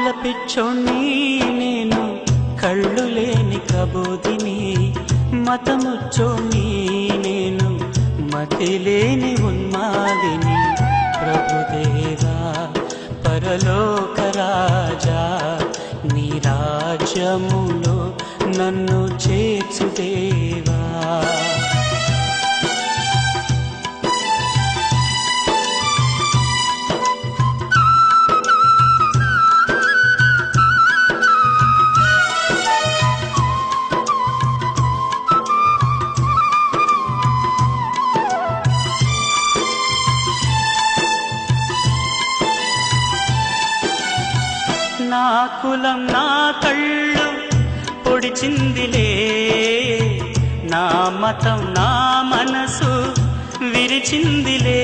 పూల పిచ్చోణ్ణి నేను, కళ్ళు లేని కబోదిని, మతముచ్చోణ్ణి నేను, మతి లేని ఉన్మాదిని. ప్రభుదేవా పరలోక రాజా, నీ రాజ్యములో నన్ను చేర్చుదేవా. నా కులం నా కళ్ళు పొడిచిందిలే, నా మతం నా మనసు విరిచిందిలే.